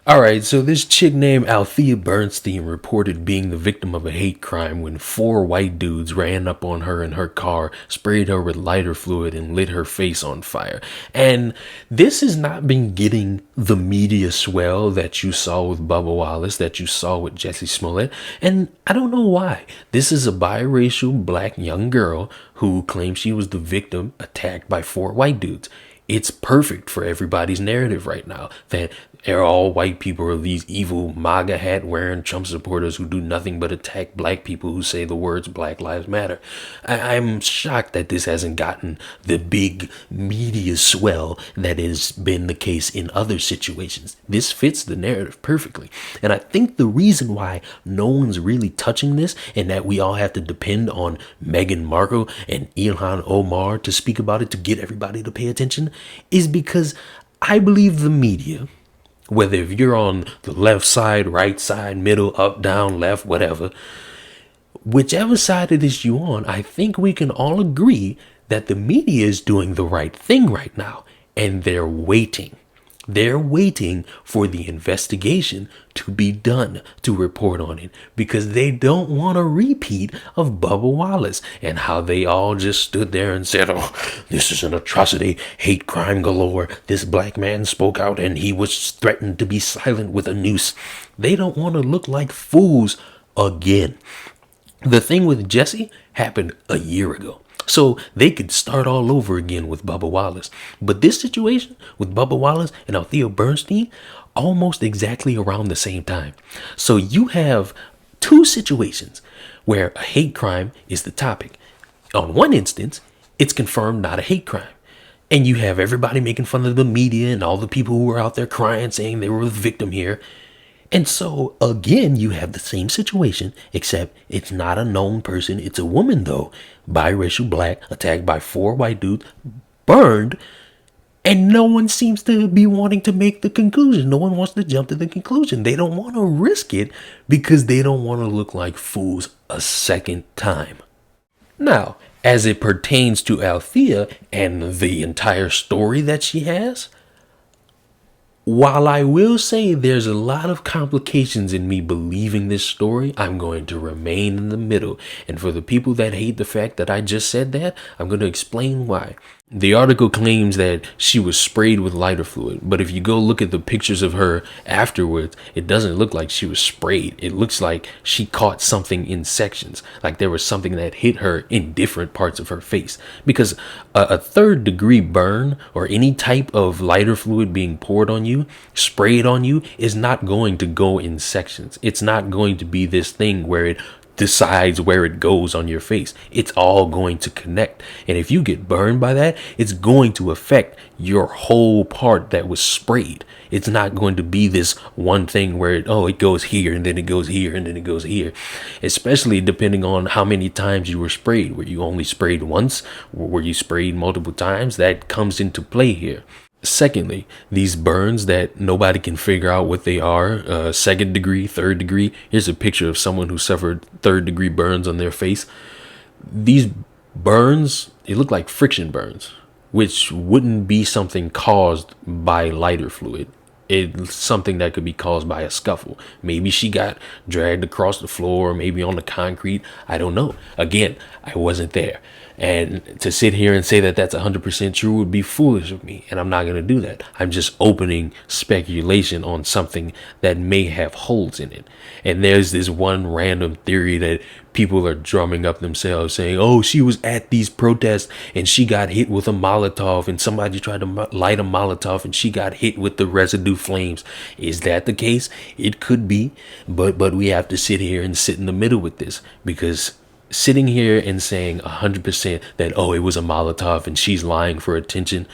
Alright, so this chick named Althea Bernstein reported being the victim of a hate crime when four white dudes ran up on her in her car, sprayed her with lighter fluid, and lit her face on fire. And this has not been getting the media swell that you saw with Bubba Wallace, that you saw with Jussie Smollett, and I don't know why. This is a biracial black young girl who claims she was the victim attacked by four white dudes. It's perfect for everybody's narrative right now that all white people are these evil MAGA hat wearing Trump supporters who do nothing but attack black people who say the words Black Lives Matter. I'm shocked that this hasn't gotten the big media swell that has been the case in other situations. This fits the narrative perfectly. And I think the reason why no one's really touching this and that we all have to depend on Meghan Markle and Ilhan Omar to speak about it to get everybody to pay attention is because I believe the media, whether if you're on the left side, right side, middle, up, down, left, whatever, whichever side of this you on, I think we can all agree that the media is doing the right thing right now. And they're waiting. They're waiting for the investigation to be done to report on it because they don't want a repeat of Bubba Wallace and how they all just stood there and said, oh, this is an atrocity, hate crime galore. This black man spoke out and he was threatened to be silent with a noose. They don't want to look like fools again. The thing with Jussie happened a year ago. So they could start all over again with Bubba Wallace. But this situation with Bubba Wallace and Althea Bernstein, almost exactly around the same time. So you have two situations where a hate crime is the topic. On one instance, it's confirmed not a hate crime. And you have everybody making fun of the media and all the people who were out there crying, saying they were the victim here. And so, again, you have the same situation, except it's not a known person. It's a woman, though, biracial black, attacked by four white dudes, burned, and no one seems to be wanting to make the conclusion. No one wants to jump to the conclusion. They don't want to risk it because they don't want to look like fools a second time. Now, as it pertains to Althea and the entire story that she has, while I will say there's a lot of complications in me believing this story, I'm going to remain in the middle. And for the people that hate the fact that I just said that, I'm going to explain why. The article claims that she was sprayed with lighter fluid, but if you go look at the pictures of her afterwards, it doesn't look like she was sprayed. It looks like she caught something in sections, like there was something that hit her in different parts of her face. Because a third-degree burn or any type of lighter fluid being poured on you, sprayed on you, is not going to go in sections. It's not going to be this thing where it decides where it goes on your face. It's all going to connect. And if you get burned by that, it's going to affect your whole part that was sprayed. It's not going to be this one thing where it goes here and then it goes here and then it goes here. Especially depending on how many times you were sprayed. Were you only sprayed once? Or were you sprayed multiple times? That comes into play here. Secondly, these burns that nobody can figure out what they are, second degree, third degree. Here's a picture of someone who suffered third degree burns on their face. These burns, they look like friction burns, which wouldn't be something caused by lighter fluid. It's something that could be caused by a scuffle. Maybe she got dragged across the floor, maybe on the concrete. I don't know. Again, I wasn't there. And to sit here and say that that's 100% true would be foolish of me. And I'm not going to do that. I'm just opening speculation on something that may have holes in it. And there's this one random theory that people are drumming up themselves saying, oh, she was at these protests and she got hit with a Molotov and somebody tried to light a Molotov and she got hit with the residue flames. Is that the case? It could be. But we have to sit here and sit in the middle with this, because sitting here and saying 100% that, oh, it was a Molotov and she's lying for attention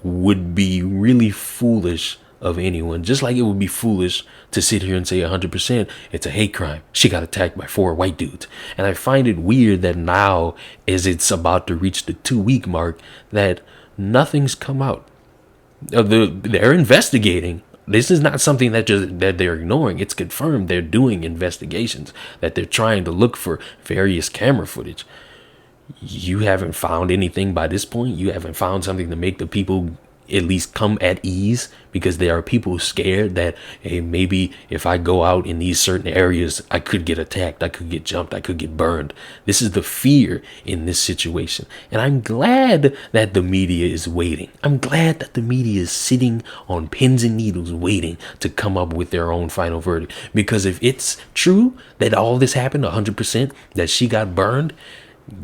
would be really foolish of anyone. Just like it would be foolish to sit here and say 100% it's a hate crime. She got attacked by four white dudes. And I find it weird that now, as it's about to reach the 2-week mark, that nothing's come out. They're investigating. This is not something that they're ignoring. It's confirmed they're doing investigations, that they're trying to look for various camera footage. You haven't found anything by this point. You haven't found something to make the people at least come at ease, because there are people scared that, hey, maybe if I go out in these certain areas, I could get attacked, I could get jumped, I could get burned. This is the fear in this situation. And I'm glad that the media is waiting. I'm glad that the media is sitting on pins and needles waiting to come up with their own final verdict. Because if it's true that all this happened 100%, that she got burned,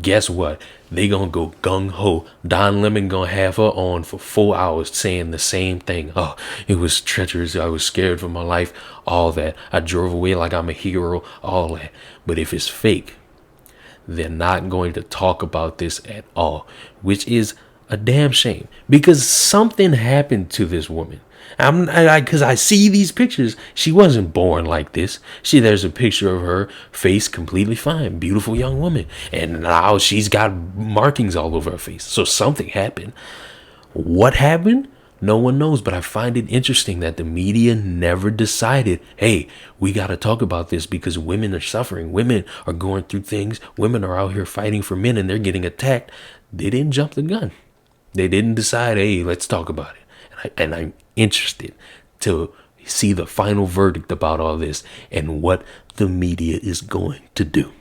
guess what? They gonna go gung-ho. Don Lemon gonna have her on for 4 hours saying the same thing. Oh, it was treacherous. I was scared for my life. All that. I drove away like I'm a hero. All that. But if it's fake, they're not going to talk about this at all, which is a damn shame, because something happened to this woman. Because I see these pictures. She wasn't born like this. There's a picture of her face completely fine, beautiful young woman, and now she's got markings all over her face. So something happened. What happened? No one knows, but I find it interesting that the media never decided, hey, we got to talk about this because women are suffering. Women are going through things. Women are out here fighting for men and they're getting attacked. They didn't jump the gun. They didn't decide, hey, let's talk about it. And I'm interested to see the final verdict about all this and what the media is going to do.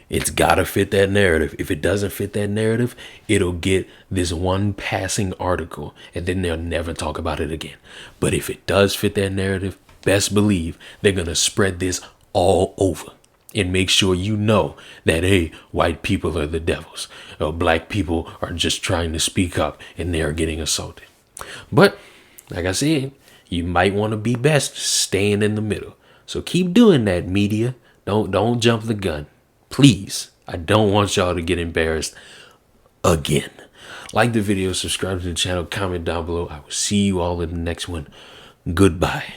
It's got to fit that narrative. If it doesn't fit that narrative, it'll get this one passing article and then they'll never talk about it again. But if it does fit that narrative, best believe they're going to spread this all over and make sure you know that, hey, white people are the devils, or black people are just trying to speak up and they're getting assaulted. But like I said, you might want to be best staying in the middle. So keep doing that, media. Don't jump the gun. Please. I don't want y'all to get embarrassed again. Like the video, subscribe to the channel, comment down below. I will see you all in the next one. Goodbye.